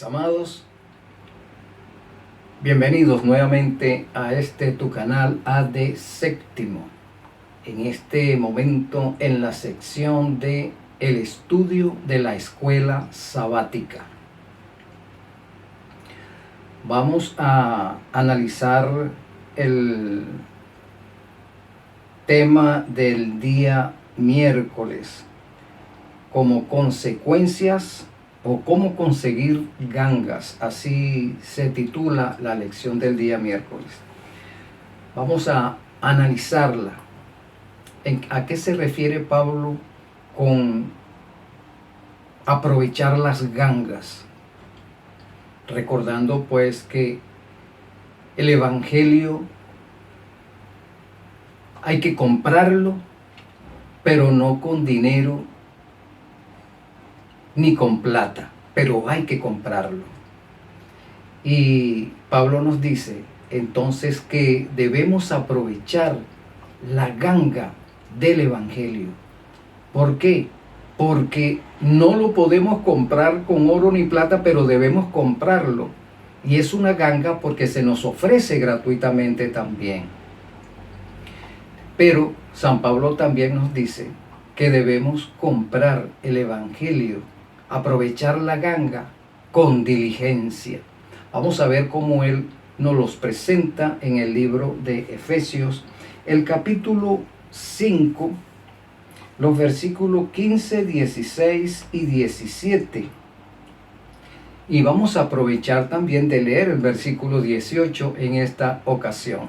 amados, bienvenidos nuevamente a tu canal AD Séptimo. En este momento en la sección de el estudio de la escuela sabática. Vamos a analizar el tema del día miércoles como consecuencias o cómo conseguir gangas. Así se titula la lección del día miércoles. Vamos a analizarla. ¿A qué se refiere Pablo con aprovechar las gangas? Recordando pues que el evangelio hay que comprarlo, pero no con dinero ni con plata, pero hay que comprarlo. Y Pablo nos dice entonces que debemos aprovechar la ganga del evangelio. ¿Por qué? Porque no lo podemos comprar con oro ni plata, pero debemos comprarlo. Y es una ganga porque se nos ofrece gratuitamente también. Pero San Pablo también nos dice que debemos comprar el evangelio, aprovechar la ganga con diligencia. Vamos a ver cómo él nos los presenta en el libro de Efesios, el capítulo 5, los versículos 15, 16 y 17. Y vamos a aprovechar también de leer el versículo 18 en esta ocasión.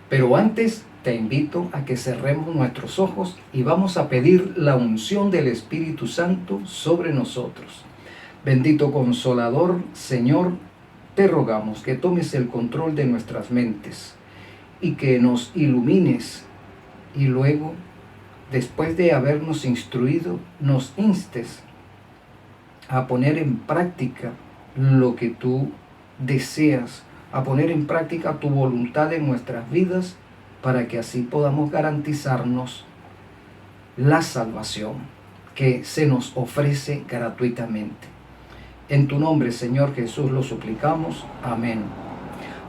Pero antes te invito a que cerremos nuestros ojos y vamos a pedir la unción del Espíritu Santo sobre nosotros. Bendito Consolador, Señor, te rogamos que tomes el control de nuestras mentes y que nos ilumines y luego, después de habernos instruido, nos instes a poner en práctica lo que tú deseas, a poner en práctica tu voluntad en nuestras vidas, para que así podamos garantizarnos la salvación que se nos ofrece gratuitamente. En tu nombre, Señor Jesús, lo suplicamos. Amén.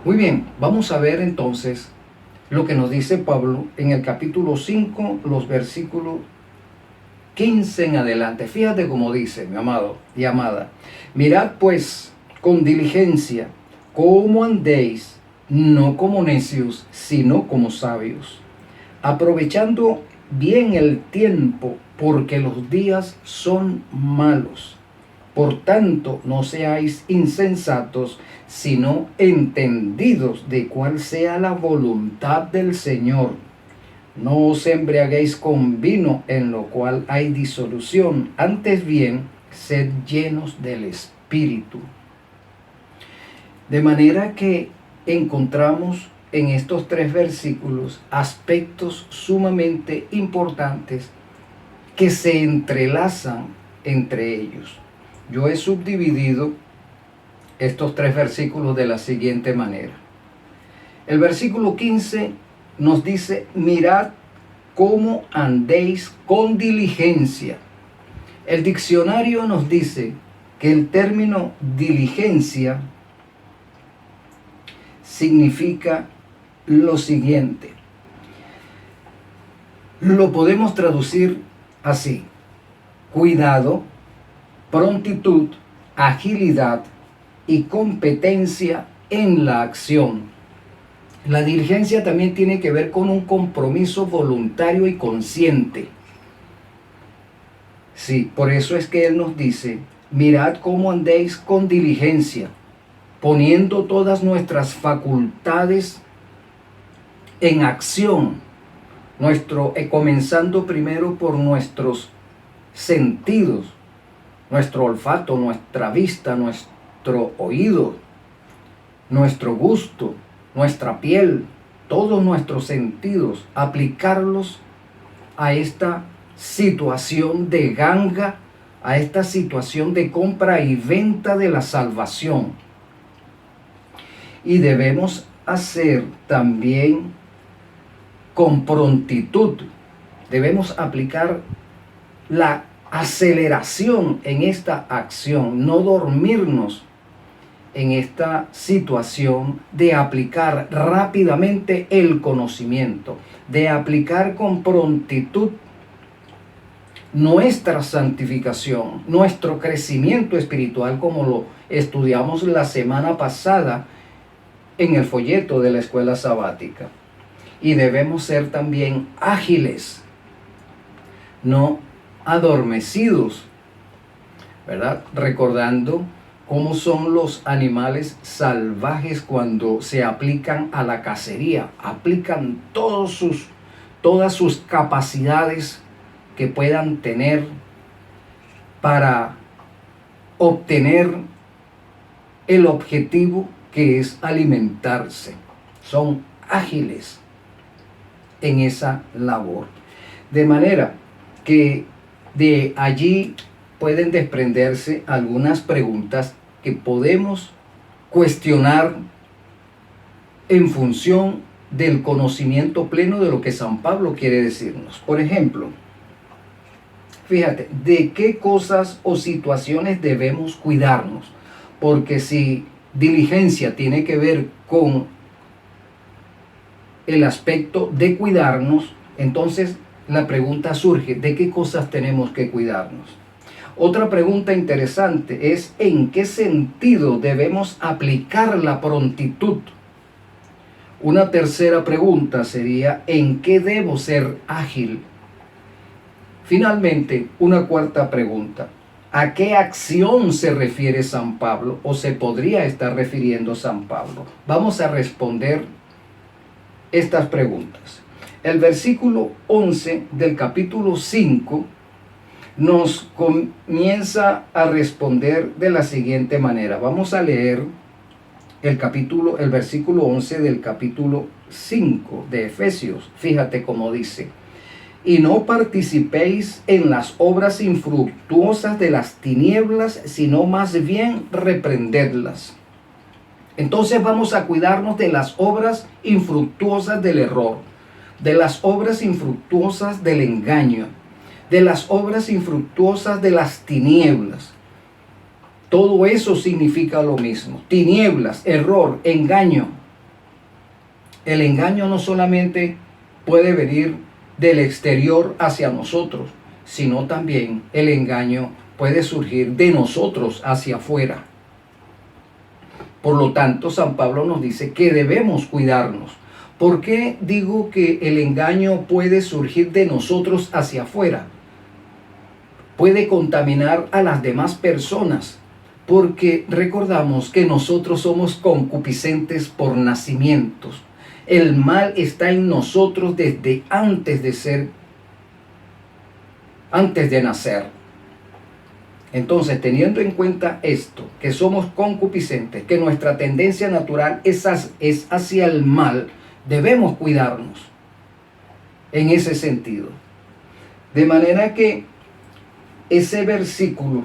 Muy bien, vamos a ver entonces lo que nos dice Pablo en el capítulo 5, los versículos 15 en adelante. Fíjate cómo dice, mi amado y amada. Mirad pues con diligencia cómo andéis, no como necios, sino como sabios, aprovechando bien el tiempo, porque los días son malos. Por tanto, no seáis insensatos, sino entendidos de cuál sea la voluntad del Señor. No os embriaguéis con vino, en lo cual hay disolución, antes bien, sed llenos del Espíritu. De manera que encontramos en estos tres versículos aspectos sumamente importantes que se entrelazan entre ellos. Yo he subdividido estos tres versículos de la siguiente manera. El versículo 15 nos dice: mirad cómo andéis con diligencia. El diccionario nos dice que el término diligencia significa lo siguiente. Lo podemos traducir así: cuidado, prontitud, agilidad y competencia en la acción. La diligencia también tiene que ver con un compromiso voluntario y consciente. Sí, por eso es que él nos dice: mirad cómo andéis con diligencia, poniendo todas nuestras facultades en acción, comenzando primero por nuestros sentidos, nuestro olfato, nuestra vista, nuestro oído, nuestro gusto, nuestra piel, todos nuestros sentidos, aplicarlos a esta situación de ganga, a esta situación de compra y venta de la salvación. Y debemos hacer también con prontitud. Debemos aplicar la aceleración en esta acción, no dormirnos en esta situación de aplicar rápidamente el conocimiento, de aplicar con prontitud nuestra santificación, nuestro crecimiento espiritual, como lo estudiamos la semana pasada en el folleto de la escuela sabática. Y debemos ser también ágiles, no adormecidos, ¿verdad? Recordando cómo son los animales salvajes cuando se aplican a la cacería. Aplican todas sus capacidades que puedan tener para obtener el objetivo que es alimentarse. Son ágiles en esa labor. De manera que de allí pueden desprenderse algunas preguntas que podemos cuestionar en función del conocimiento pleno de lo que San Pablo quiere decirnos. Por ejemplo, fíjate, ¿de qué cosas o situaciones debemos cuidarnos? Porque si diligencia tiene que ver con el aspecto de cuidarnos, entonces la pregunta surge, ¿de qué cosas tenemos que cuidarnos? Otra pregunta interesante es, ¿en qué sentido debemos aplicar la prontitud? Una tercera pregunta sería, ¿en qué debo ser ágil? Finalmente, una cuarta pregunta, ¿a qué acción se refiere San Pablo o se podría estar refiriendo San Pablo? Vamos a responder estas preguntas. El versículo 11 del capítulo 5 nos comienza a responder de la siguiente manera. Vamos a leer el versículo 11 del capítulo 5 de Efesios. Fíjate cómo dice: y no participéis en las obras infructuosas de las tinieblas, sino más bien reprendedlas. Entonces vamos a cuidarnos de las obras infructuosas del error, de las obras infructuosas del engaño, de las obras infructuosas de las tinieblas. Todo eso significa lo mismo: tinieblas, error, engaño. El engaño no solamente puede venir del exterior hacia nosotros, sino también el engaño puede surgir de nosotros hacia afuera. Por lo tanto, San Pablo nos dice que debemos cuidarnos. ¿Por qué digo que el engaño puede surgir de nosotros hacia afuera? Puede contaminar a las demás personas, porque recordamos que nosotros somos concupiscentes por nacimientos. El mal está en nosotros desde antes de nacer. Entonces, teniendo en cuenta esto, que somos concupiscentes, que nuestra tendencia natural es hacia el mal, debemos cuidarnos en ese sentido. De manera que ese versículo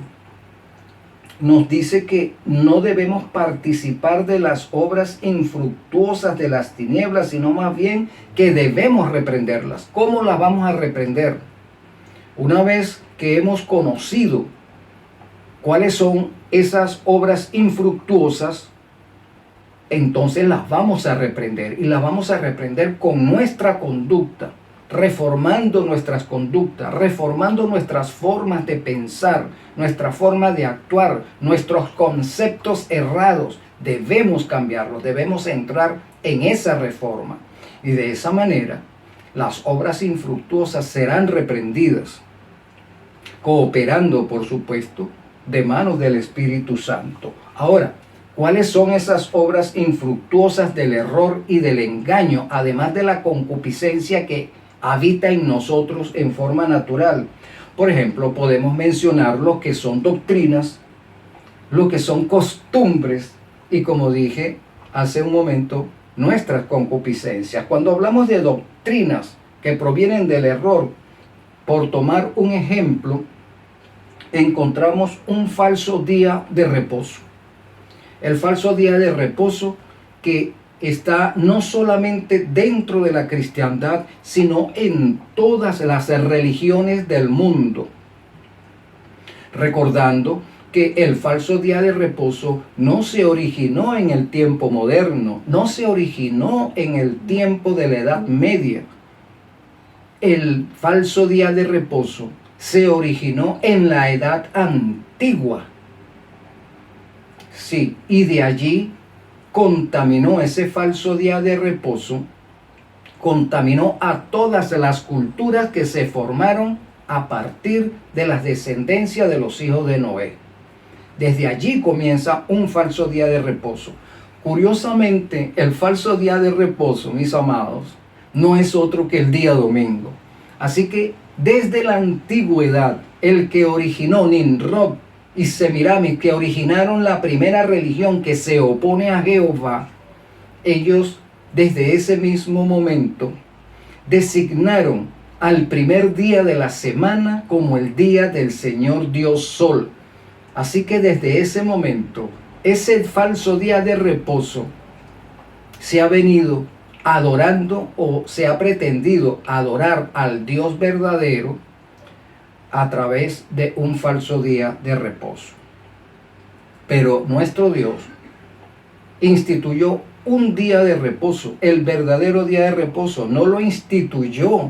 nos dice que no debemos participar de las obras infructuosas de las tinieblas, sino más bien que debemos reprenderlas. ¿Cómo las vamos a reprender? Una vez que hemos conocido cuáles son esas obras infructuosas, entonces las vamos a reprender, y las vamos a reprender con nuestra conducta, reformando nuestras conductas, reformando nuestras formas de pensar, nuestra forma de actuar, nuestros conceptos errados. Debemos cambiarlos, debemos entrar en esa reforma. Y de esa manera, las obras infructuosas serán reprendidas, cooperando, por supuesto, de manos del Espíritu Santo. Ahora, ¿cuáles son esas obras infructuosas del error y del engaño, además de la concupiscencia que habita en nosotros en forma natural? Por ejemplo, podemos mencionar lo que son doctrinas, lo que son costumbres y, como dije hace un momento, nuestras concupiscencias. Cuando hablamos de doctrinas que provienen del error, por tomar un ejemplo, encontramos un falso día de reposo. El falso día de reposo que está no solamente dentro de la cristiandad, sino en todas las religiones del mundo. Recordando que el falso día de reposo no se originó en el tiempo moderno, no se originó en el tiempo de la Edad Media. El falso día de reposo se originó en la Edad Antigua. Sí, y de allí contaminó ese falso día de reposo, contaminó a todas las culturas que se formaron a partir de las descendencias de los hijos de Noé. Desde allí comienza un falso día de reposo. Curiosamente, el falso día de reposo, mis amados, no es otro que el día domingo. Así que desde la antigüedad, el que originó Nimrod y Semiramis, que originaron la primera religión que se opone a Jehová, ellos desde ese mismo momento designaron al primer día de la semana como el día del Señor Dios Sol. Así que desde ese momento, ese falso día de reposo se ha venido adorando o se ha pretendido adorar al Dios verdadero a través de un falso día de reposo. Pero nuestro Dios instituyó un día de reposo, el verdadero día de reposo. No lo instituyó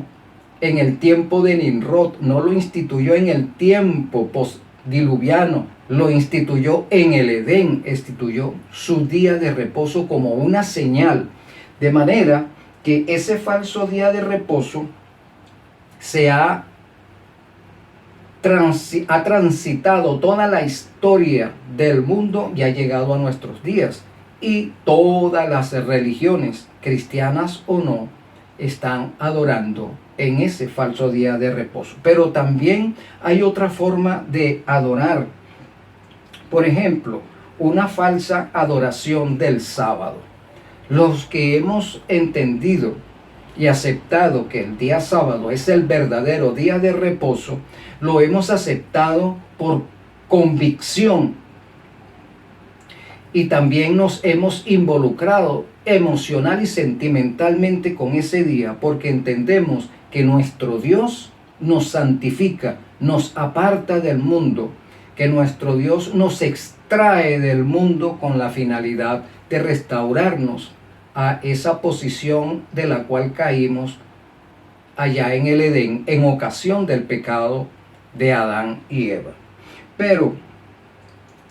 en el tiempo de Nimrod, no lo instituyó en el tiempo postdiluviano, lo instituyó en el Edén, instituyó su día de reposo como una señal. De manera que ese falso día de reposo ha transitado toda la historia del mundo y ha llegado a nuestros días. Y todas las religiones, cristianas o no, están adorando en ese falso día de reposo. Pero también hay otra forma de adorar. Por ejemplo, una falsa adoración del sábado. Los que hemos entendido y aceptado que el día sábado es el verdadero día de reposo, lo hemos aceptado por convicción y también nos hemos involucrado emocional y sentimentalmente con ese día porque entendemos que nuestro Dios nos santifica, nos aparta del mundo, que nuestro Dios nos extrae del mundo con la finalidad de restaurarnos a esa posición de la cual caímos allá en el Edén en ocasión del pecado de Adán y Eva. Pero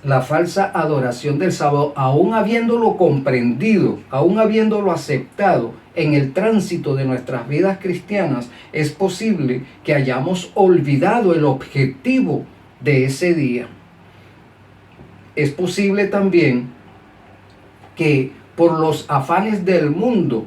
la falsa adoración del sábado, aún habiéndolo comprendido, aún habiéndolo aceptado en el tránsito de nuestras vidas cristianas, es posible que hayamos olvidado el objetivo de ese día. Es posible también que por los afanes del mundo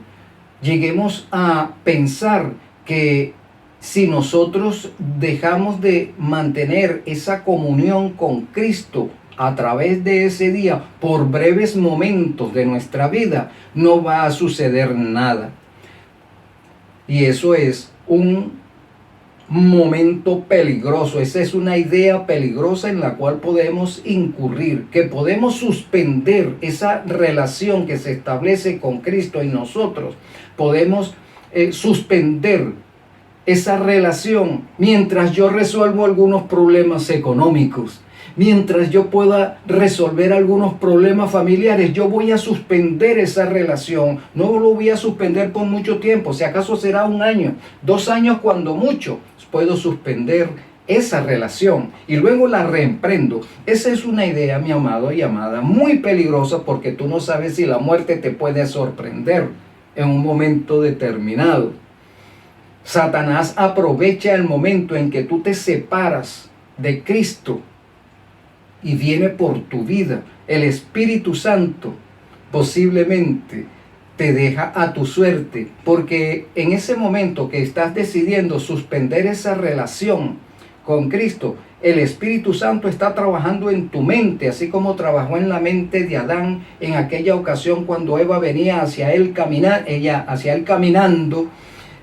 lleguemos a pensar que si nosotros dejamos de mantener esa comunión con Cristo a través de ese día por breves momentos de nuestra vida, no va a suceder nada. Y eso es un momento peligroso, esa es una idea peligrosa en la cual podemos incurrir, que podemos suspender esa relación que se establece con Cristo y nosotros, podemos suspender esa relación mientras yo resuelvo algunos problemas económicos, mientras yo pueda resolver algunos problemas familiares. Yo voy a suspender esa relación, no lo voy a suspender por mucho tiempo, si acaso será 1 año, 2 años cuando mucho, puedo suspender esa relación y luego la reemprendo. Esa es una idea, mi amado y amada, muy peligrosa porque tú no sabes si la muerte te puede sorprender en un momento determinado. Satanás aprovecha el momento en que tú te separas de Cristo y viene por tu vida. El Espíritu Santo posiblemente te deja a tu suerte, porque en ese momento que estás decidiendo suspender esa relación con Cristo, el Espíritu Santo está trabajando en tu mente, así como trabajó en la mente de Adán en aquella ocasión cuando Eva venía hacia él caminando.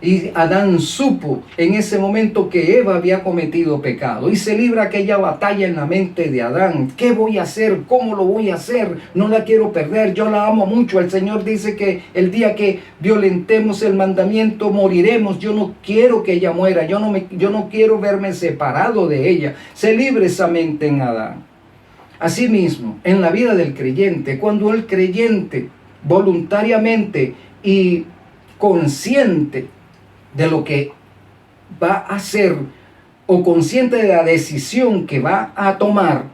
Y Adán supo en ese momento que Eva había cometido pecado y se libra aquella batalla en la mente de Adán. ¿Qué voy a hacer? ¿Cómo lo voy a hacer? No la quiero perder, yo la amo mucho. El Señor dice que el día que violentemos el mandamiento moriremos. Yo no quiero que ella muera, yo no quiero verme separado de ella. Se libra esa mente en Adán. Asimismo, en la vida del creyente, cuando el creyente voluntariamente y consciente de lo que va a hacer o consciente de la decisión que va a tomar,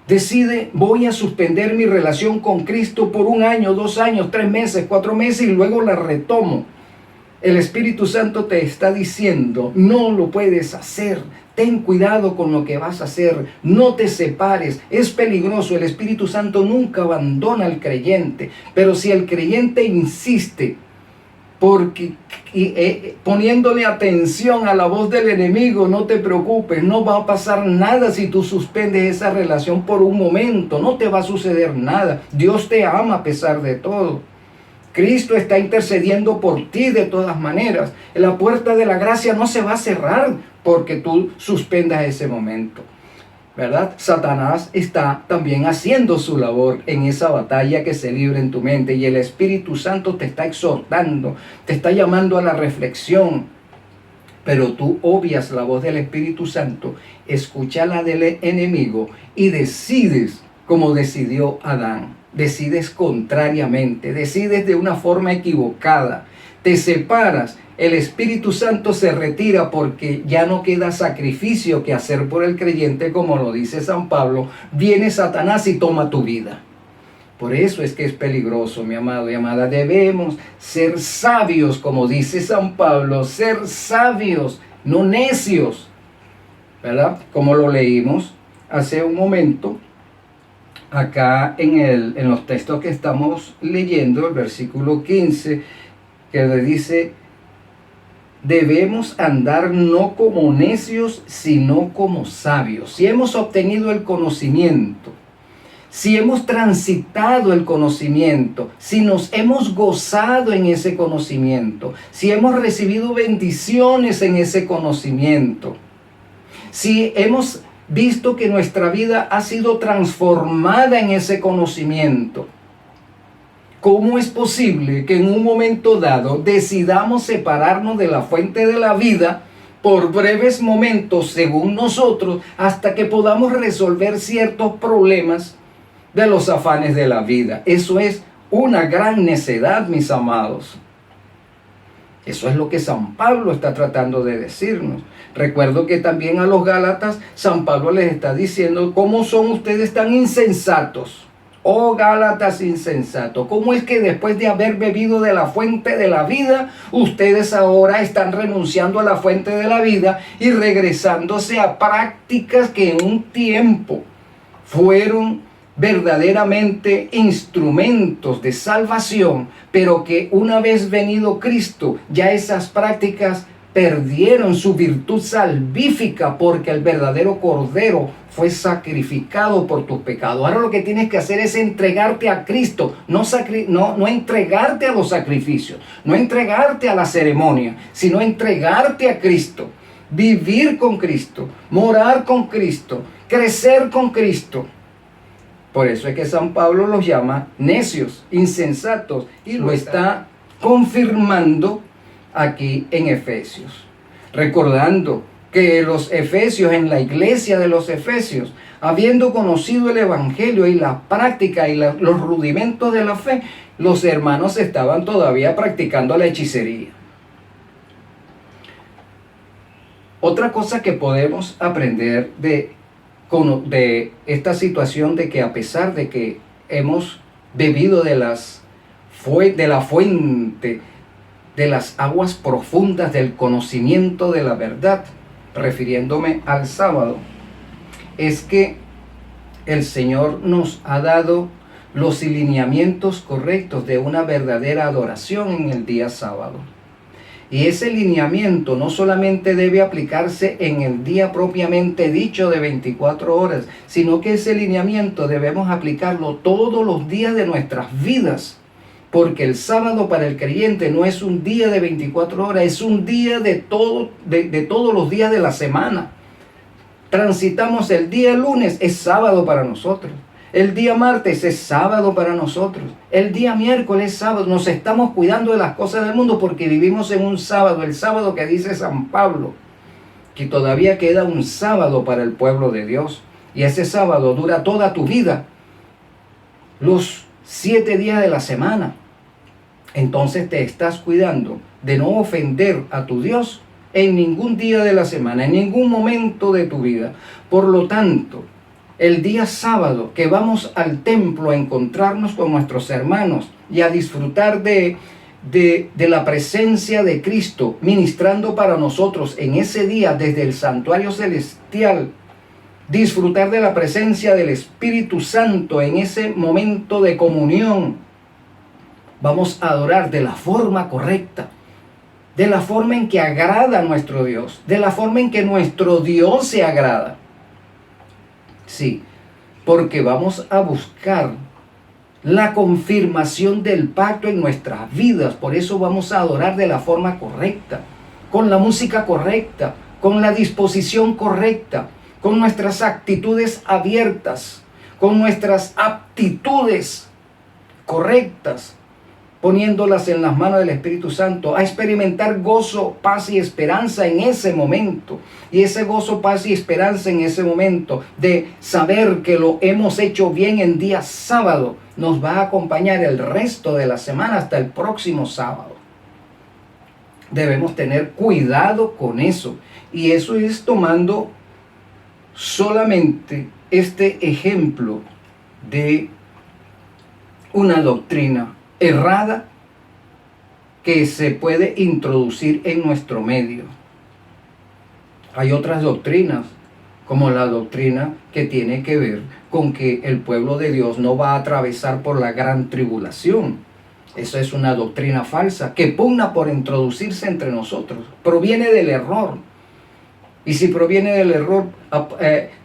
decide: voy a suspender mi relación con Cristo por 1 año, 2 años, 3 meses, 4 meses y luego la retomo. El Espíritu Santo te está diciendo: no lo puedes hacer. Ten cuidado con lo que vas a hacer. No te separes. Es peligroso. El Espíritu Santo nunca abandona al creyente. Pero si el creyente insiste, poniéndole atención a la voz del enemigo, no te preocupes, no va a pasar nada si tú suspendes esa relación por un momento, no te va a suceder nada. Dios te ama a pesar de todo. Cristo está intercediendo por ti de todas maneras. La puerta de la gracia no se va a cerrar porque tú suspendas ese momento, ¿verdad? Satanás está también haciendo su labor en esa batalla que se libra en tu mente, y el Espíritu Santo te está exhortando, te está llamando a la reflexión, pero tú obvias la voz del Espíritu Santo, escuchas la del enemigo y decides como decidió Adán. Decides contrariamente, decides de una forma equivocada, te separas. El Espíritu Santo se retira porque ya no queda sacrificio que hacer por el creyente, como lo dice San Pablo. Viene Satanás y toma tu vida. Por eso es que es peligroso, mi amado y amada. Debemos ser sabios, como dice San Pablo, ser sabios, no necios, ¿verdad? Como lo leímos hace un momento, acá en los textos que estamos leyendo, el versículo 15, que le dice: debemos andar no como necios, sino como sabios. Si hemos obtenido el conocimiento, si hemos transitado el conocimiento, si nos hemos gozado en ese conocimiento, si hemos recibido bendiciones en ese conocimiento, si hemos visto que nuestra vida ha sido transformada en ese conocimiento, ¿cómo es posible que en un momento dado decidamos separarnos de la fuente de la vida por breves momentos, según nosotros, hasta que podamos resolver ciertos problemas de los afanes de la vida? Eso es una gran necedad, mis amados. Eso es lo que San Pablo está tratando de decirnos. Recuerdo que también a los Gálatas San Pablo les está diciendo: ¿cómo son ustedes tan insensatos? Oh Gálatas insensatos, ¿cómo es que después de haber bebido de la fuente de la vida, ustedes ahora están renunciando a la fuente de la vida y regresándose a prácticas que en un tiempo fueron verdaderamente instrumentos de salvación, pero que una vez venido Cristo, ya esas prácticas perdieron su virtud salvífica, porque el verdadero Cordero fue sacrificado por tus pecados? Ahora lo que tienes que hacer es entregarte a Cristo, no entregarte a los sacrificios, no entregarte a la ceremonia, sino entregarte a Cristo, vivir con Cristo, morar con Cristo, crecer con Cristo. Por eso es que San Pablo los llama necios, insensatos, y lo está confirmando aquí en Efesios. Recordando que los efesios, en la iglesia de los efesios, habiendo conocido el evangelio y la práctica y los rudimentos de la fe, los hermanos estaban todavía practicando la hechicería. Otra cosa que podemos aprender de esta situación, de que a pesar de que hemos bebido de la fuente de las aguas profundas del conocimiento de la verdad, refiriéndome al sábado, es que el Señor nos ha dado los lineamientos correctos de una verdadera adoración en el día sábado. Y ese lineamiento no solamente debe aplicarse en el día propiamente dicho de 24 horas, sino que ese lineamiento debemos aplicarlo todos los días de nuestras vidas. Porque el sábado para el creyente no es un día de 24 horas, es un día de todos los días de la semana. Transitamos el día lunes, es sábado para nosotros. El día martes es sábado para nosotros. El día miércoles es sábado. Nos estamos cuidando de las cosas del mundo porque vivimos en un sábado. El sábado que dice San Pablo, que todavía queda un sábado para el pueblo de Dios. y ese sábado dura toda tu vida, los 7 días de la semana, entonces te estás cuidando de no ofender a tu Dios en ningún día de la semana, en ningún momento de tu vida. Por lo tanto, el día sábado que vamos al templo a encontrarnos con nuestros hermanos y a disfrutar de la presencia de Cristo ministrando para nosotros en ese día desde el santuario celestial, disfrutar de la presencia del Espíritu Santo en ese momento de comunión, vamos a adorar de la forma correcta, de la forma en que agrada a nuestro Dios, de la forma en que nuestro Dios se agrada. Sí, porque vamos a buscar la confirmación del pacto en nuestras vidas. Por eso vamos a adorar de la forma correcta, con la música correcta, con la disposición correcta, con nuestras actitudes abiertas, con nuestras aptitudes correctas, poniéndolas en las manos del Espíritu Santo, a experimentar gozo, paz y esperanza en ese momento. Y ese gozo, paz y esperanza en ese momento de saber que lo hemos hecho bien en día sábado, nos va a acompañar el resto de la semana hasta el próximo sábado. Debemos tener cuidado con eso. Y eso es tomando solamente este ejemplo de una doctrina errada que se puede introducir en nuestro medio. Hay otras doctrinas, como la doctrina que tiene que ver con que el pueblo de Dios no va a atravesar por la gran tribulación. Esa es una doctrina falsa que pugna por introducirse entre nosotros. Proviene del error. Y si proviene del error,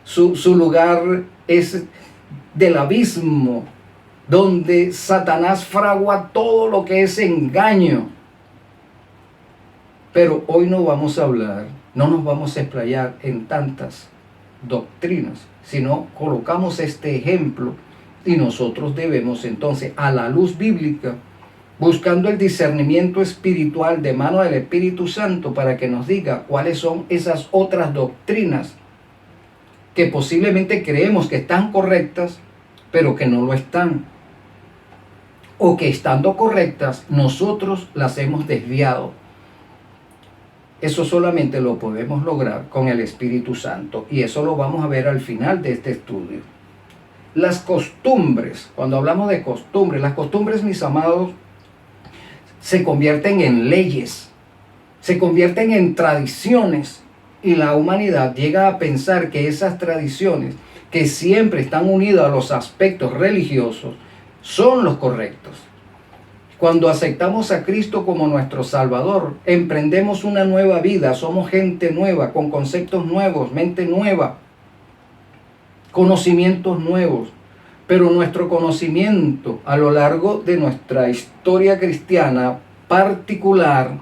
su lugar es del abismo, donde Satanás fragua todo lo que es engaño. Pero hoy no vamos a hablar, no nos vamos a explayar en tantas doctrinas, sino colocamos este ejemplo y nosotros debemos entonces, a la luz bíblica, buscando el discernimiento espiritual de mano del Espíritu Santo para que nos diga cuáles son esas otras doctrinas que posiblemente creemos que están correctas, pero que no lo están. O que estando correctas, nosotros las hemos desviado. Eso solamente lo podemos lograr con el Espíritu Santo. Y eso lo vamos a ver al final de este estudio. Las costumbres, cuando hablamos de costumbres, las costumbres, mis amados, se convierten en leyes, se convierten en tradiciones. Y la humanidad llega a pensar que esas tradiciones, que siempre están unidas a los aspectos religiosos, son los correctos. Cuando aceptamos a Cristo como nuestro Salvador, emprendemos una nueva vida, somos gente nueva, con conceptos nuevos, mente nueva, conocimientos nuevos. Pero nuestro conocimiento a lo largo de nuestra historia cristiana particular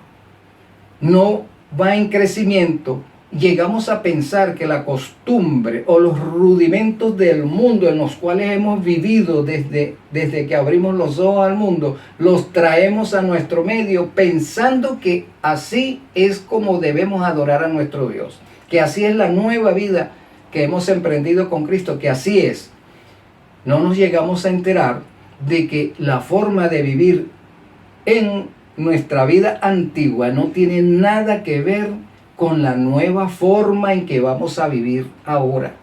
no va en crecimiento. Llegamos a pensar que la costumbre o los rudimentos del mundo en los cuales hemos vivido desde que abrimos los ojos al mundo, los traemos a nuestro medio pensando que así es como debemos adorar a nuestro Dios, que así es la nueva vida que hemos emprendido con Cristo, que así es. No nos llegamos a enterar de que la forma de vivir en nuestra vida antigua no tiene nada que ver con la nueva forma en que vamos a vivir ahora.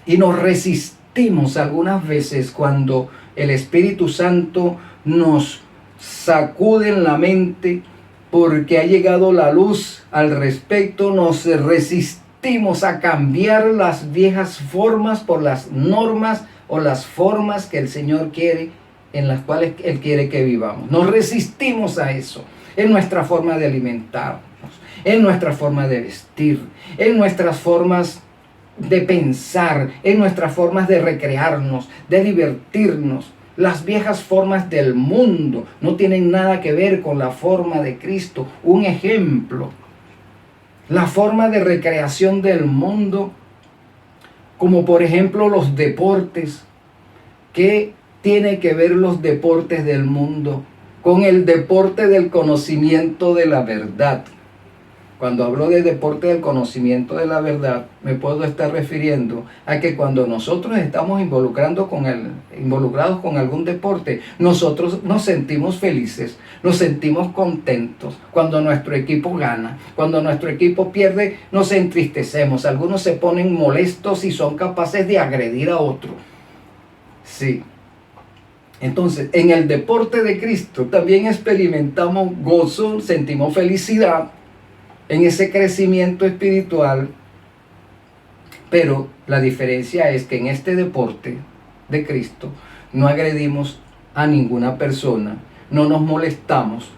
Y nos resistimos algunas veces cuando el Espíritu Santo nos sacude en la mente porque ha llegado la luz al respecto. Nos resistimos a cambiar las viejas formas por las normas o las formas que el Señor quiere, en las cuales Él quiere que vivamos. Nos resistimos a eso en nuestra forma de alimentarnos, en nuestra forma de vestir, en nuestras formas de pensar, en nuestras formas de recrearnos, de divertirnos. Las viejas formas del mundo no tienen nada que ver con la forma de Cristo. Un ejemplo, la forma de recreación del mundo, como por ejemplo los deportes. ¿Qué tiene que ver los deportes del mundo con el deporte del conocimiento de la verdad? Cuando hablo de deporte del conocimiento de la verdad, me puedo estar refiriendo a que cuando nosotros estamos involucrados con algún deporte, nosotros nos sentimos felices, nos sentimos contentos. Cuando nuestro equipo gana, cuando nuestro equipo pierde, nos entristecemos. Algunos se ponen molestos y son capaces de agredir a otro. Sí. Entonces, en el deporte de Cristo también experimentamos gozo, sentimos felicidad en ese crecimiento espiritual, pero la diferencia es que en este deporte de Cristo no agredimos a ninguna persona, no nos molestamos,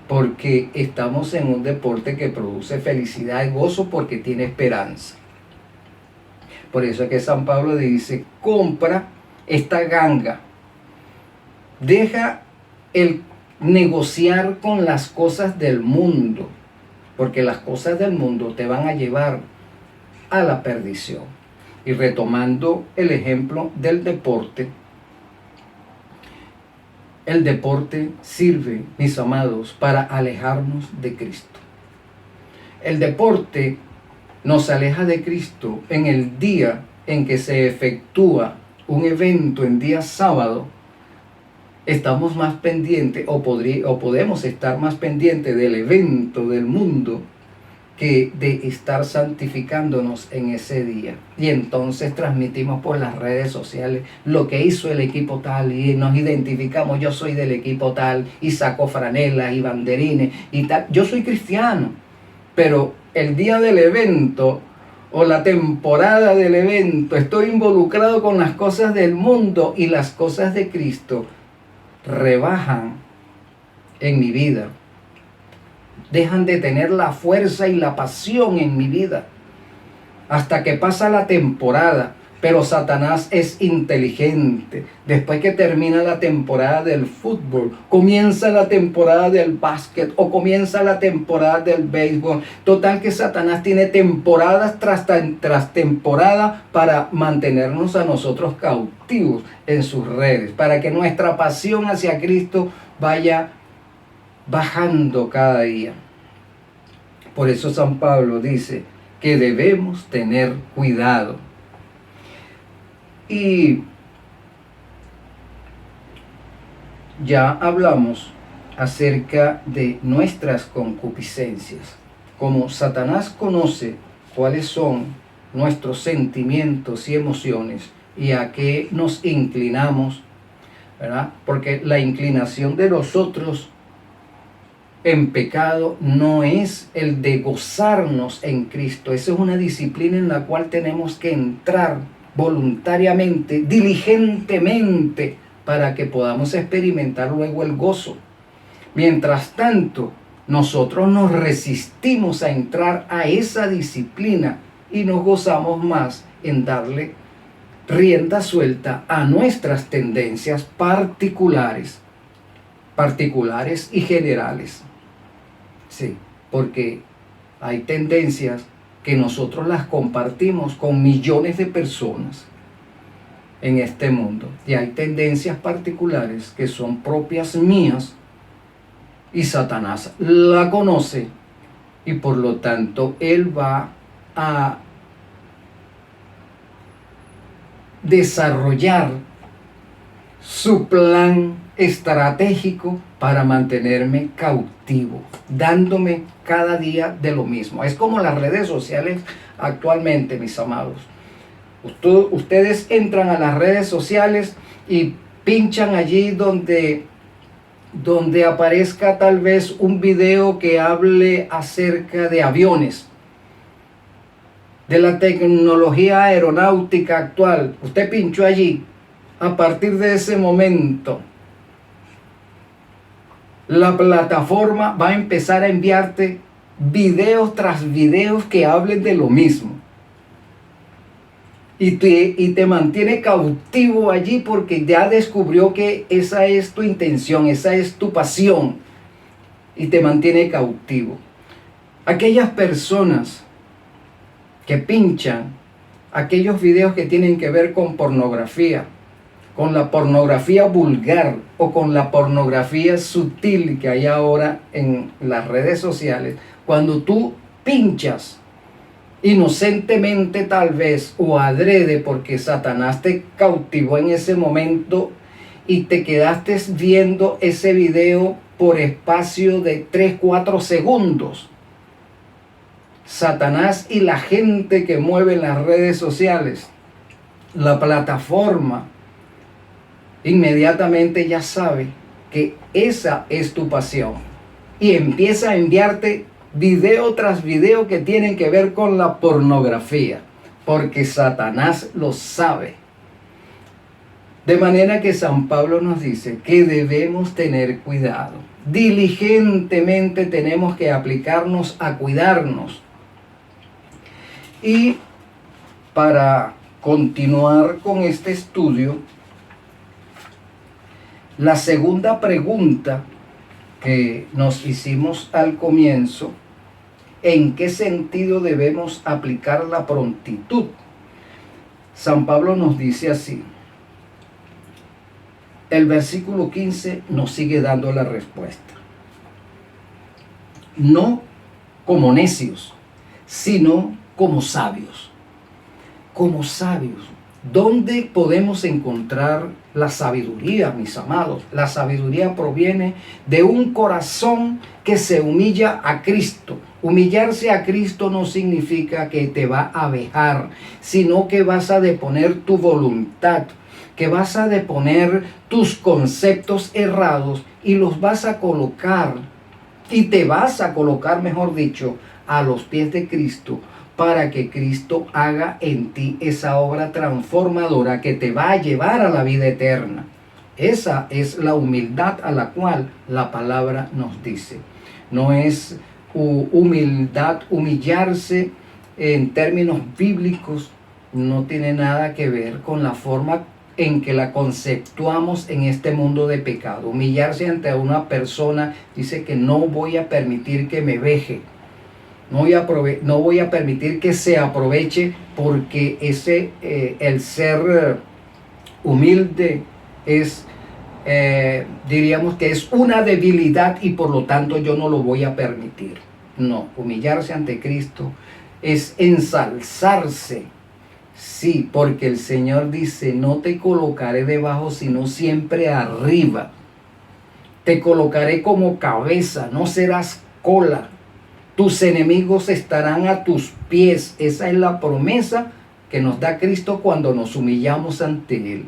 porque estamos en un deporte que produce felicidad y gozo porque tiene esperanza. Por eso es que San Pablo dice, compra esta ganga, deja el negociar con las cosas del mundo, porque las cosas del mundo te van a llevar a la perdición. Y retomando el ejemplo del deporte, el deporte sirve, mis amados, para alejarnos de Cristo. El deporte nos aleja de Cristo en el día en que se efectúa un evento en día sábado. Estamos más pendientes o podemos estar más pendientes del evento del mundo que de estar santificándonos en ese día. Y entonces transmitimos por las redes sociales lo que hizo el equipo tal y nos identificamos, yo soy del equipo tal y saco franelas y banderines y tal. Yo soy cristiano, pero el día del evento o la temporada del evento estoy involucrado con las cosas del mundo y las cosas de Cristo rebajan en mi vida, dejan de tener la fuerza y la pasión en mi vida hasta que pasa la temporada. Pero Satanás es inteligente. Después que termina la temporada del fútbol, comienza la temporada del básquet o comienza la temporada del béisbol. Total que Satanás tiene temporadas tras temporada para mantenernos a nosotros cautivos en sus redes, para que nuestra pasión hacia Cristo vaya bajando cada día. Por eso San Pablo dice que debemos tener cuidado. Y ya hablamos acerca de nuestras concupiscencias. Como Satanás conoce cuáles son nuestros sentimientos y emociones y a qué nos inclinamos, ¿verdad? Porque la inclinación de nosotros en pecado no es el de gozarnos en Cristo. Esa es una disciplina en la cual tenemos que entrar voluntariamente, diligentemente, para que podamos experimentar luego el gozo. Mientras tanto, nosotros nos resistimos a entrar a esa disciplina y nos gozamos más en darle rienda suelta a nuestras tendencias particulares y generales. Sí, porque hay tendencias que nosotros las compartimos con millones de personas en este mundo. Y hay tendencias particulares que son propias mías y Satanás la conoce y por lo tanto él va a desarrollar su plan estratégico para mantenerme cautivo, dándome cada día de lo mismo. Es como las redes sociales actualmente, mis amados. Ustedes entran a las redes sociales y pinchan allí donde aparezca tal vez un video que hable acerca de aviones, de la tecnología aeronáutica actual. Usted pinchó allí. A partir de ese momento, la plataforma va a empezar a enviarte videos tras videos que hablen de lo mismo. Y te mantiene cautivo allí porque ya descubrió que esa es tu intención, esa es tu pasión. Y te mantiene cautivo. Aquellas personas que pinchan aquellos videos que tienen que ver con pornografía, con la pornografía vulgar o con la pornografía sutil que hay ahora en las redes sociales, cuando tú pinchas inocentemente tal vez o adrede porque Satanás te cautivó en ese momento y te quedaste viendo ese video por espacio de 3-4 segundos. Satanás y la gente que mueve las redes sociales, la plataforma, inmediatamente ya sabe que esa es tu pasión y empieza a enviarte video tras video que tienen que ver con la pornografía, porque Satanás lo sabe. De manera que San Pablo nos dice que debemos tener cuidado. Diligentemente tenemos que aplicarnos a cuidarnos. Y para continuar con este estudio, la segunda pregunta que nos hicimos al comienzo, ¿en qué sentido debemos aplicar la prontitud? San Pablo nos dice así. El versículo 15 nos sigue dando la respuesta. No como necios, sino como sabios. Como sabios. ¿Dónde podemos encontrar la sabiduría, mis amados? La sabiduría proviene de un corazón que se humilla a Cristo. Humillarse a Cristo no significa que te va a vejar, sino que vas a deponer tu voluntad, que vas a deponer tus conceptos errados y los vas a colocar, y te vas a colocar, mejor dicho, a los pies de Cristo, para que Cristo haga en ti esa obra transformadora que te va a llevar a la vida eterna. Esa es la humildad a la cual la palabra nos dice. No es humildad, humillarse en términos bíblicos, no tiene nada que ver con la forma en que la conceptuamos en este mundo de pecado. Humillarse ante una persona dice que no voy a permitir que me veje. No voy a permitir que se aproveche, porque el ser humilde es, diríamos que es una debilidad y por lo tanto yo no lo voy a permitir. No, humillarse ante Cristo es ensalzarse. Sí, porque el Señor dice, no te colocaré debajo, sino siempre arriba. Te colocaré como cabeza, no serás cola. Tus enemigos estarán a tus pies. Esa es la promesa que nos da Cristo cuando nos humillamos ante Él.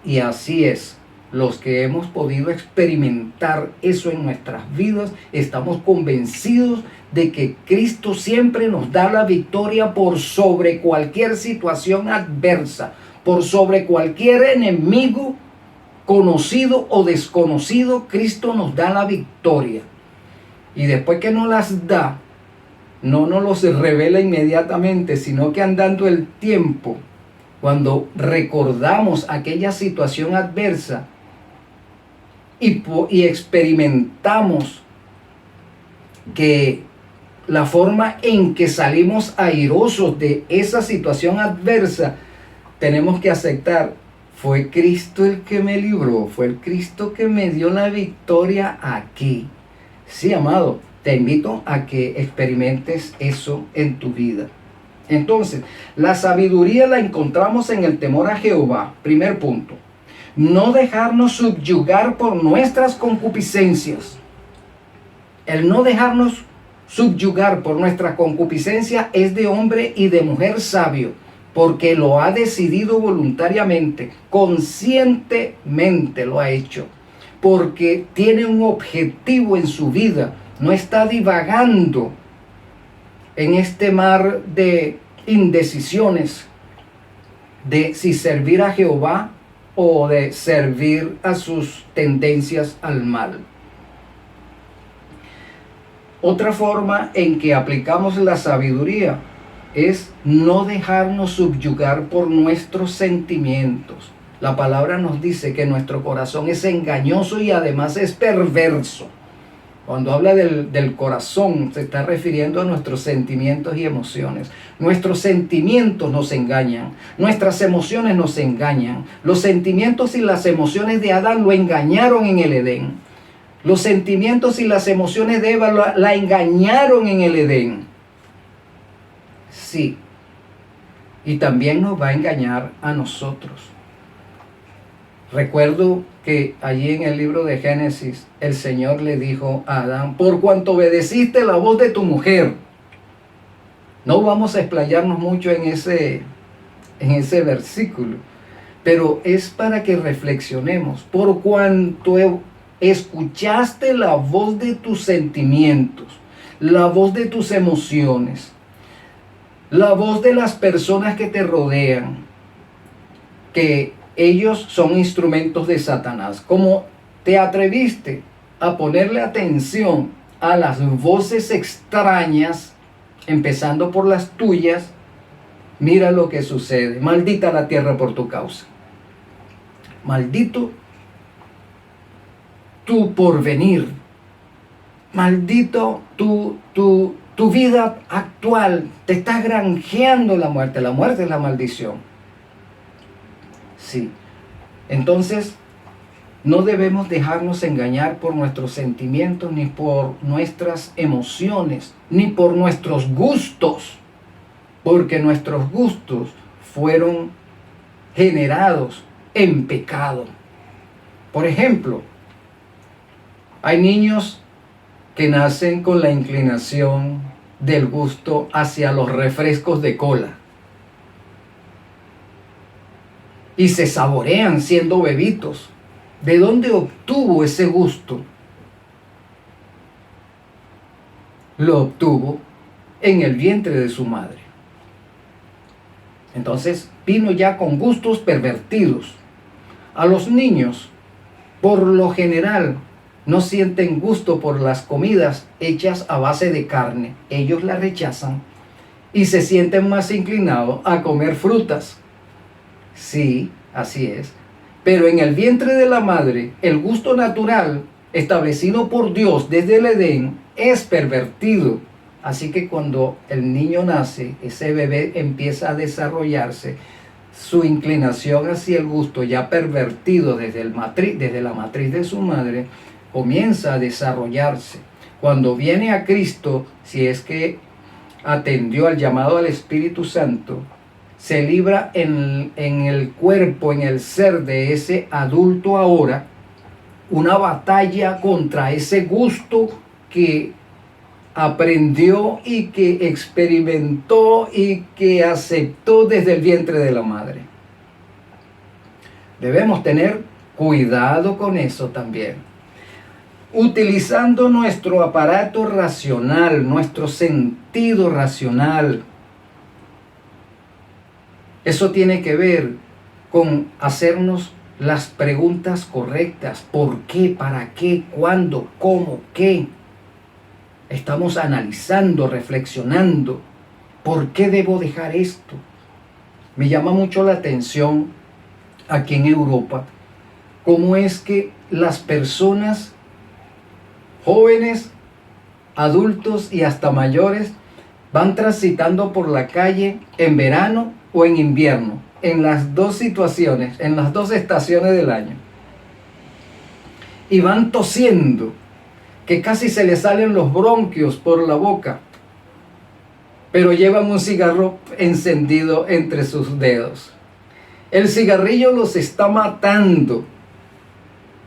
Y así es. Los que hemos podido experimentar eso en nuestras vidas, estamos convencidos de que Cristo siempre nos da la victoria por sobre cualquier situación adversa, por sobre cualquier enemigo conocido o desconocido. Cristo nos da la victoria. Y después que nos las da, no nos los revela inmediatamente, sino que andando el tiempo, cuando recordamos aquella situación adversa y experimentamos que la forma en que salimos airosos de esa situación adversa, tenemos que aceptar, fue Cristo el que me libró, fue el Cristo que me dio la victoria aquí. Sí, amado, te invito a que experimentes eso en tu vida. Entonces, la sabiduría la encontramos en el temor a Jehová. Primer punto. No dejarnos subyugar por nuestras concupiscencias. El no dejarnos subyugar por nuestra concupiscencia es de hombre y de mujer sabio, porque lo ha decidido voluntariamente, conscientemente lo ha hecho, porque tiene un objetivo en su vida, no está divagando en este mar de indecisiones de si servir a Jehová o de servir a sus tendencias al mal. Otra forma en que aplicamos la sabiduría es no dejarnos subyugar por nuestros sentimientos. La palabra nos dice que nuestro corazón es engañoso y además es perverso. Cuando habla del corazón, se está refiriendo a nuestros sentimientos y emociones. Nuestros sentimientos nos engañan, nuestras emociones nos engañan. Los sentimientos y las emociones de Adán lo engañaron en el Edén. Los sentimientos y las emociones de Eva la engañaron en el Edén. Sí. Y también nos va a engañar a nosotros. Recuerdo que allí en el libro de Génesis, el Señor le dijo a Adán: por cuanto obedeciste la voz de tu mujer. No vamos a explayarnos mucho en ese versículo, pero es para que reflexionemos. Por cuanto escuchaste la voz de tus sentimientos, la voz de tus emociones, la voz de las personas que te rodean, que ellos son instrumentos de Satanás. Como te atreviste a ponerle atención a las voces extrañas, empezando por las tuyas, mira lo que sucede. Maldita la tierra por tu causa. Maldito tu porvenir. Maldito tu vida actual. Te estás granjeando la muerte. La muerte es la maldición. Sí. Entonces, no debemos dejarnos engañar por nuestros sentimientos, ni por nuestras emociones, ni por nuestros gustos, porque nuestros gustos fueron generados en pecado. Por ejemplo, hay niños que nacen con la inclinación del gusto hacia los refrescos de cola y se saborean siendo bebitos. ¿De dónde obtuvo ese gusto? Lo obtuvo en el vientre de su madre. Entonces vino ya con gustos pervertidos. A los niños, por lo general, no sienten gusto por las comidas hechas a base de carne. Ellos la rechazan y se sienten más inclinados a comer frutas. Sí, así es. Pero en el vientre de la madre, el gusto natural establecido por Dios desde el Edén es pervertido. Así que cuando el niño nace, ese bebé empieza a desarrollarse, su inclinación hacia el gusto ya pervertido desde la matriz de su madre, comienza a desarrollarse. Cuando viene a Cristo, si es que atendió al llamado del Espíritu Santo, se libra en el cuerpo, en el ser de ese adulto ahora, una batalla contra ese gusto que aprendió y que experimentó y que aceptó desde el vientre de la madre. Debemos tener cuidado con eso también. Utilizando nuestro aparato racional, nuestro sentido racional. Eso tiene que ver con hacernos las preguntas correctas. ¿Por qué? ¿Para qué? ¿Cuándo? ¿Cómo? ¿Qué? Estamos analizando, reflexionando. ¿Por qué debo dejar esto? Me llama mucho la atención aquí en Europa cómo es que las personas jóvenes, adultos y hasta mayores van transitando por la calle en verano o en invierno, en las dos situaciones, en las dos estaciones del año. Y van tosiendo, que casi se les salen los bronquios por la boca, pero llevan un cigarro encendido entre sus dedos. El cigarrillo los está matando,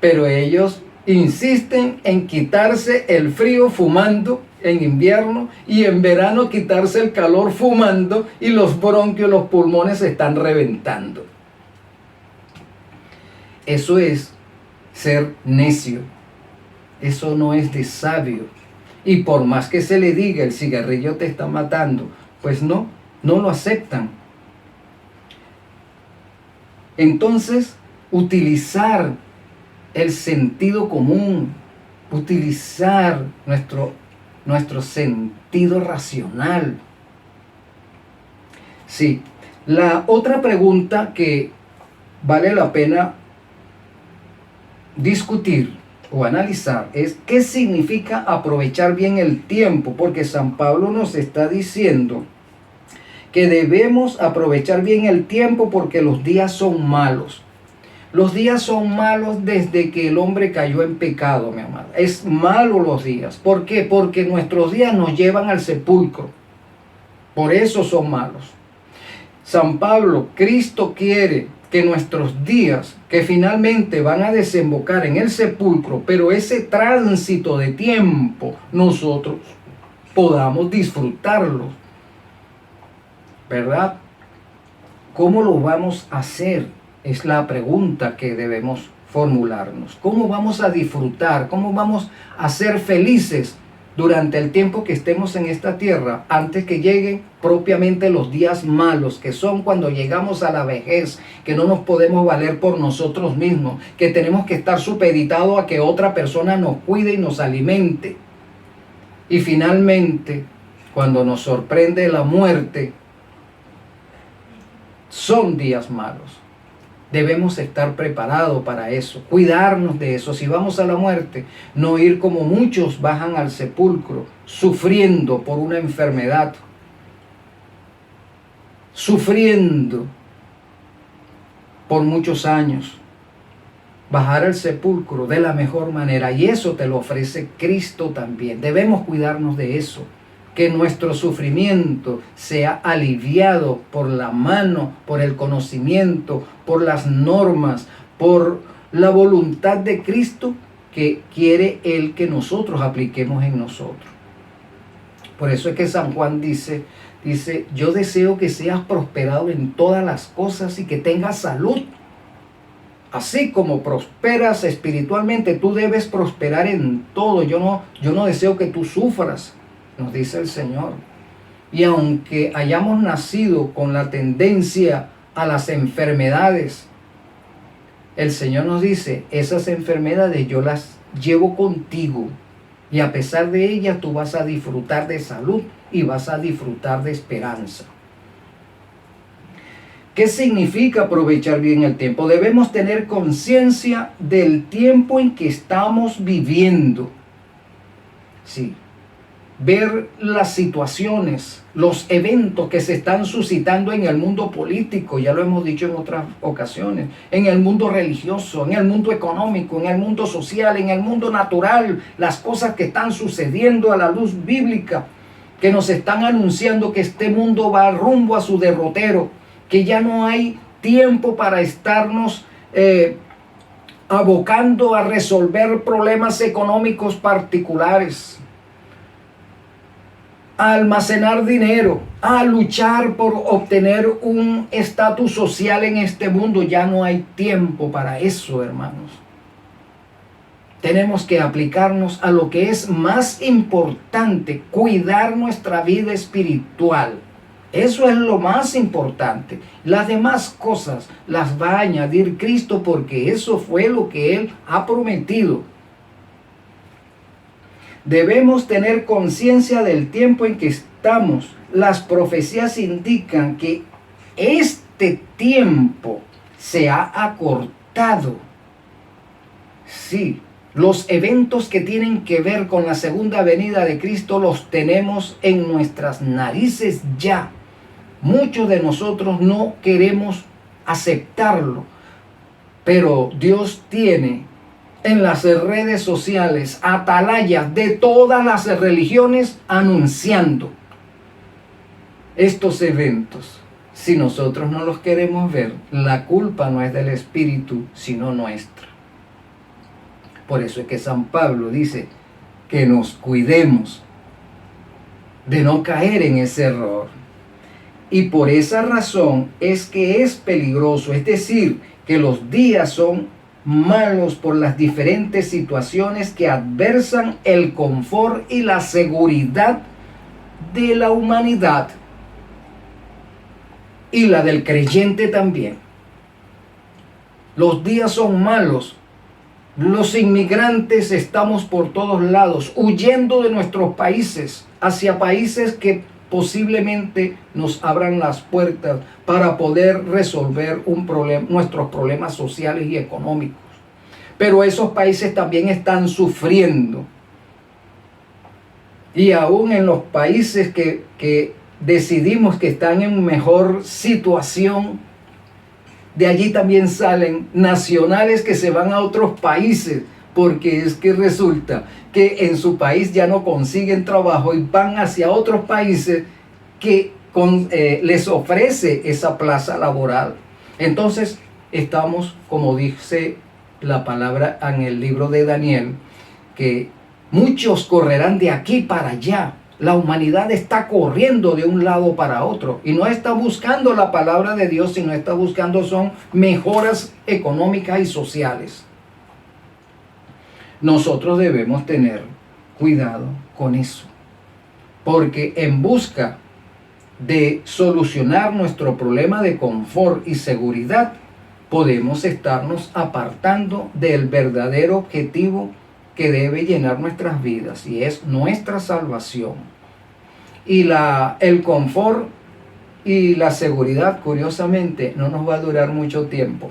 pero ellos insisten en quitarse el frío fumando en invierno y en verano quitarse el calor fumando, y los bronquios, los pulmones se están reventando. Eso es ser necio. Eso no es de sabio. Y por más que se le diga el cigarrillo te está matando, pues no lo aceptan. Entonces, utilizar el sentido común, utilizar nuestro sentido racional. Sí, la otra pregunta que vale la pena discutir o analizar es ¿qué significa aprovechar bien el tiempo? Porque San Pablo nos está diciendo que debemos aprovechar bien el tiempo porque los días son malos. Los días son malos desde que el hombre cayó en pecado, mi amada. Es malo los días. ¿Por qué? Porque nuestros días nos llevan al sepulcro. Por eso son malos. San Pablo, Cristo quiere que nuestros días, que finalmente van a desembocar en el sepulcro, pero ese tránsito de tiempo, nosotros podamos disfrutarlo. ¿Verdad? ¿Cómo lo vamos a hacer? Es la pregunta que debemos formularnos. ¿Cómo vamos a disfrutar? ¿Cómo vamos a ser felices durante el tiempo que estemos en esta tierra, antes que lleguen propiamente los días malos, que son cuando llegamos a la vejez, que no nos podemos valer por nosotros mismos, que tenemos que estar supeditados a que otra persona nos cuide y nos alimente? Y finalmente, cuando nos sorprende la muerte, son días malos. Debemos estar preparados para eso, cuidarnos de eso. Si vamos a la muerte, no ir como muchos bajan al sepulcro, sufriendo por una enfermedad, sufriendo por muchos años. Bajar al sepulcro de la mejor manera, y eso te lo ofrece Cristo también. Debemos cuidarnos de eso. Que nuestro sufrimiento sea aliviado por la mano, por el conocimiento, por las normas, por la voluntad de Cristo que quiere Él que nosotros apliquemos en nosotros. Por eso es que San Juan dice, yo deseo que seas prosperado en todas las cosas y que tengas salud. Así como prosperas espiritualmente, tú debes prosperar en todo. Yo no deseo que tú sufras, nos dice el Señor. Y aunque hayamos nacido con la tendencia a las enfermedades, el Señor nos dice, esas enfermedades yo las llevo contigo, y a pesar de ellas tú vas a disfrutar de salud y vas a disfrutar de esperanza. ¿Qué significa aprovechar bien el tiempo? Debemos tener conciencia del tiempo en que estamos viviendo. Sí. Ver las situaciones, los eventos que se están suscitando en el mundo político, ya lo hemos dicho en otras ocasiones, en el mundo religioso, en el mundo económico, en el mundo social, en el mundo natural, las cosas que están sucediendo a la luz bíblica, que nos están anunciando que este mundo va rumbo a su derrotero, que ya no hay tiempo para estarnos abocando a resolver problemas económicos particulares, a almacenar dinero, a luchar por obtener un estatus social en este mundo. Ya no hay tiempo para eso, hermanos. Tenemos que aplicarnos a lo que es más importante, cuidar nuestra vida espiritual. Eso es lo más importante. Las demás cosas las va a añadir Cristo, porque eso fue lo que Él ha prometido. Debemos tener conciencia del tiempo en que estamos. Las profecías indican que este tiempo se ha acortado. Sí, los eventos que tienen que ver con la segunda venida de Cristo los tenemos en nuestras narices ya. Muchos de nosotros no queremos aceptarlo, pero Dios tiene en las redes sociales atalayas de todas las religiones anunciando estos eventos. Si nosotros no los queremos ver, la culpa no es del Espíritu, sino nuestra. Por eso es que San Pablo dice que nos cuidemos de no caer en ese error. Y por esa razón es que es peligroso, es decir, que los días son malos por las diferentes situaciones que adversan el confort y la seguridad de la humanidad, y la del creyente también. Los días son malos. Los inmigrantes estamos por todos lados, huyendo de nuestros países, hacia países que posiblemente nos abran las puertas para poder resolver nuestros problemas sociales y económicos. Pero esos países también están sufriendo. Y aún en los países que decidimos que están en mejor situación, De allí también salen nacionales que se van a otros países, porque es que resulta que en su país ya no consiguen trabajo y van hacia otros países que les ofrece esa plaza laboral. Entonces estamos, como dice la palabra en el libro de Daniel, que muchos correrán de aquí para allá. La humanidad está corriendo de un lado para otro y no está buscando la palabra de Dios, sino está buscando son mejoras económicas y sociales. Nosotros debemos tener cuidado con eso, porque en busca de solucionar nuestro problema de confort y seguridad, podemos estarnos apartando del verdadero objetivo que debe llenar nuestras vidas, y es nuestra salvación. Y el confort y la seguridad, curiosamente, no nos va a durar mucho tiempo,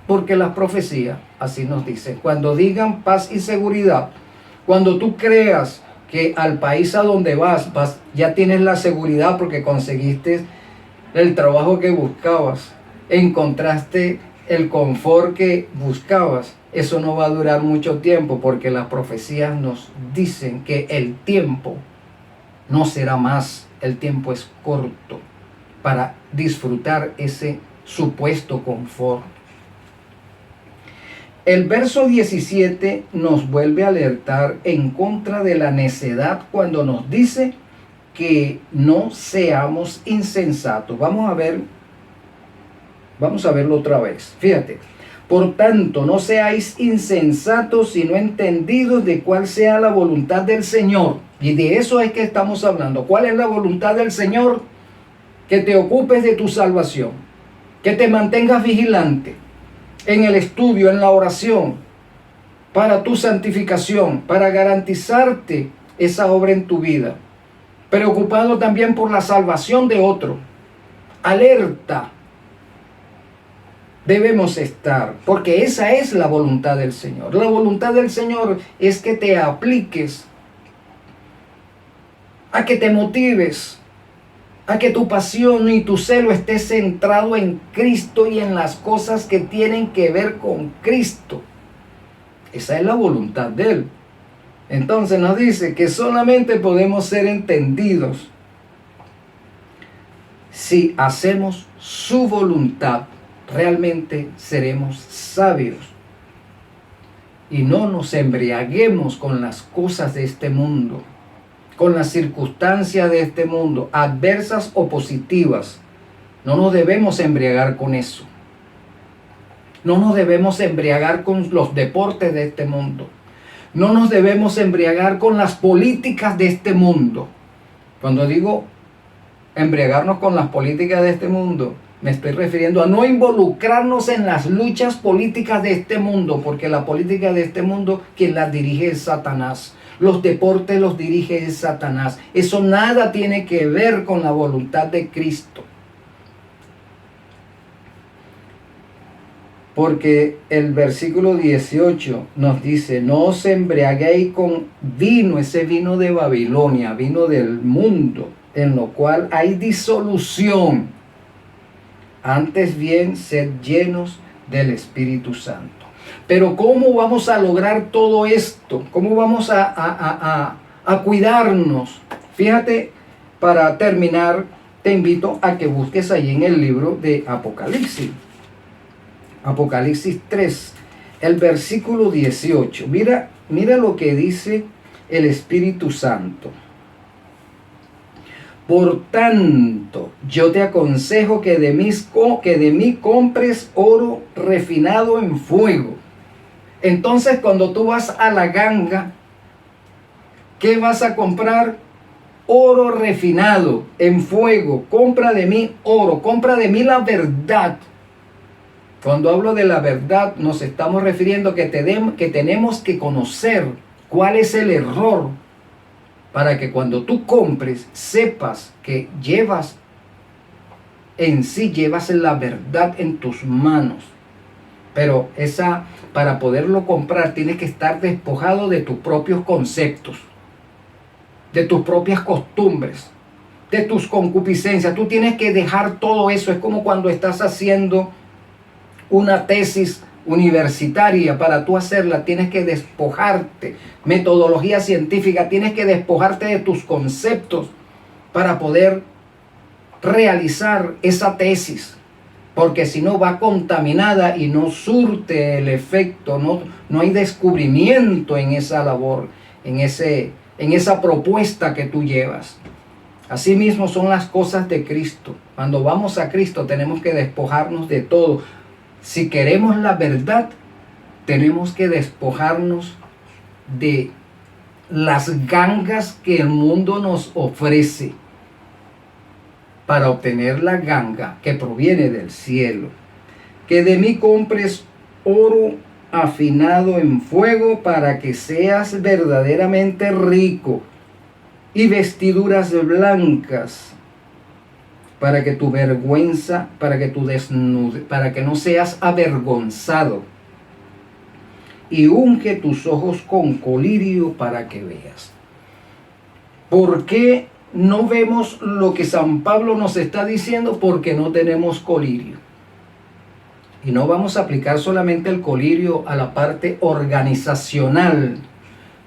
porque las profecías así nos dicen. Cuando digan paz y seguridad, cuando tú creas que al país a donde vas, ya tienes la seguridad porque conseguiste el trabajo que buscabas, encontraste el confort que buscabas, eso no va a durar mucho tiempo, porque las profecías nos dicen que el tiempo no será más, el tiempo es corto para disfrutar ese supuesto confort. El verso 17 nos vuelve a alertar en contra de la necedad cuando nos dice que no seamos insensatos. Vamos a verlo otra vez. Fíjate. Por tanto, no seáis insensatos, sino entendidos de cuál sea la voluntad del Señor. Y de eso es que estamos hablando. ¿Cuál es la voluntad del Señor? Que te ocupes de tu salvación, que te mantengas vigilante en el estudio, en la oración, para tu santificación, para garantizarte esa obra en tu vida. Preocupado también por la salvación de otro. Alerta debemos estar, porque esa es la voluntad del Señor. La voluntad del Señor es que te apliques, a que te motives, a que tu pasión y tu celo esté centrado en Cristo y en las cosas que tienen que ver con Cristo. Esa es la voluntad de Él. Entonces nos dice que solamente podemos ser entendidos si hacemos su voluntad. Realmente seremos sabios y no nos embriaguemos con las cosas de este mundo, con las circunstancias de este mundo, adversas o positivas. No nos debemos embriagar con eso. No nos debemos embriagar con los deportes de este mundo. No nos debemos embriagar con las políticas de este mundo. Cuando digo embriagarnos con las políticas de este mundo, me estoy refiriendo a no involucrarnos en las luchas políticas de este mundo, porque la política de este mundo, quien las dirige es Satanás. Los deportes los dirige es Satanás. Eso nada tiene que ver con la voluntad de Cristo. Porque el versículo 18 nos dice, no os embriaguéis con vino, ese vino de Babilonia, vino del mundo, en lo cual hay disolución. Antes bien, sed llenos del Espíritu Santo. Pero ¿cómo vamos a lograr todo esto? ¿Cómo vamos a cuidarnos? Fíjate, para terminar, te invito a que busques ahí en el libro de Apocalipsis. Apocalipsis 3, el versículo 18. Mira lo que dice el Espíritu Santo. Por tanto, yo te aconsejo que de mí compres oro refinado en fuego. Entonces, cuando tú vas a la ganga, ¿qué vas a comprar? Oro refinado en fuego. Compra de mí oro, compra de mí la verdad. Cuando hablo de la verdad, nos estamos refiriendo que tenemos que conocer cuál es el error, para que cuando tú compres, sepas que llevas la verdad en tus manos. Pero para poderlo comprar, tienes que estar despojado de tus propios conceptos, de tus propias costumbres, de tus concupiscencias. Tú tienes que dejar todo eso. Es como cuando estás haciendo una tesis universitaria. Para tú hacerla tienes que despojarte. Metodología científica, tienes que despojarte de tus conceptos para poder realizar esa tesis. Porque si no va contaminada y no surte el efecto, no hay descubrimiento en esa labor, en esa propuesta que tú llevas. Asimismo son las cosas de Cristo. Cuando vamos a Cristo tenemos que despojarnos de todo. Si queremos la verdad, tenemos que despojarnos de las gangas que el mundo nos ofrece para obtener la ganga que proviene del cielo. Que de mí compres oro afinado en fuego para que seas verdaderamente rico, y vestiduras blancas para que tu vergüenza, para que no seas avergonzado, y unge tus ojos con colirio para que veas. ¿Por qué no vemos lo que San Pablo nos está diciendo? Porque no tenemos colirio. Y no vamos a aplicar solamente el colirio a la parte organizacional,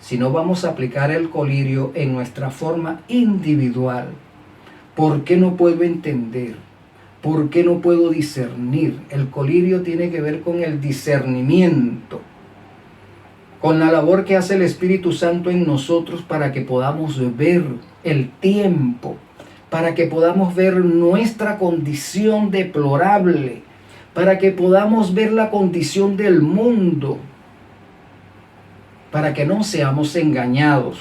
sino vamos a aplicar el colirio en nuestra forma individual. ¿Por qué no puedo entender? ¿Por qué no puedo discernir? El colirio tiene que ver con el discernimiento, con la labor que hace el Espíritu Santo en nosotros para que podamos ver el tiempo, para que podamos ver nuestra condición deplorable, para que podamos ver la condición del mundo, para que no seamos engañados.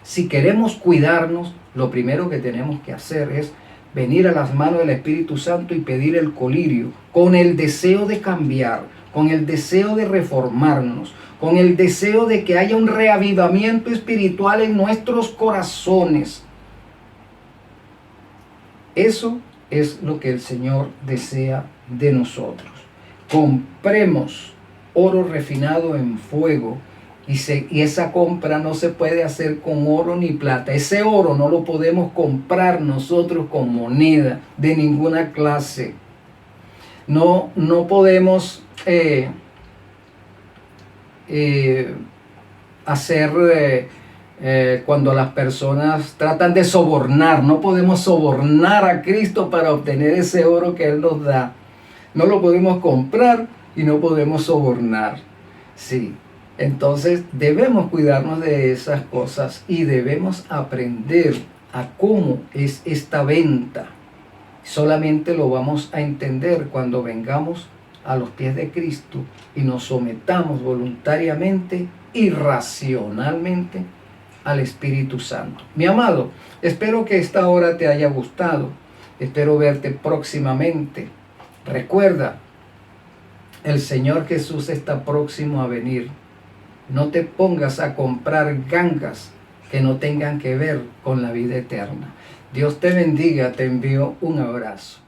Si queremos cuidarnos, lo primero que tenemos que hacer es venir a las manos del Espíritu Santo y pedir el colirio, con el deseo de cambiar, con el deseo de reformarnos, con el deseo de que haya un reavivamiento espiritual en nuestros corazones. Eso es lo que el Señor desea de nosotros. Compremos oro refinado en fuego, y esa compra no se puede hacer con oro ni plata. Ese oro no lo podemos comprar nosotros con moneda de ninguna clase. No podemos hacer cuando las personas tratan de sobornar. No podemos sobornar a Cristo para obtener ese oro que Él nos da. No lo podemos comprar y no podemos sobornar. Sí. Entonces debemos cuidarnos de esas cosas y debemos aprender a cómo es esta venta. Solamente lo vamos a entender cuando vengamos a los pies de Cristo y nos sometamos voluntariamente y racionalmente al Espíritu Santo. Mi amado, espero que esta hora te haya gustado. Espero verte próximamente. Recuerda, el Señor Jesús está próximo a venir. No te pongas a comprar gangas que no tengan que ver con la vida eterna. Dios te bendiga, te envío un abrazo.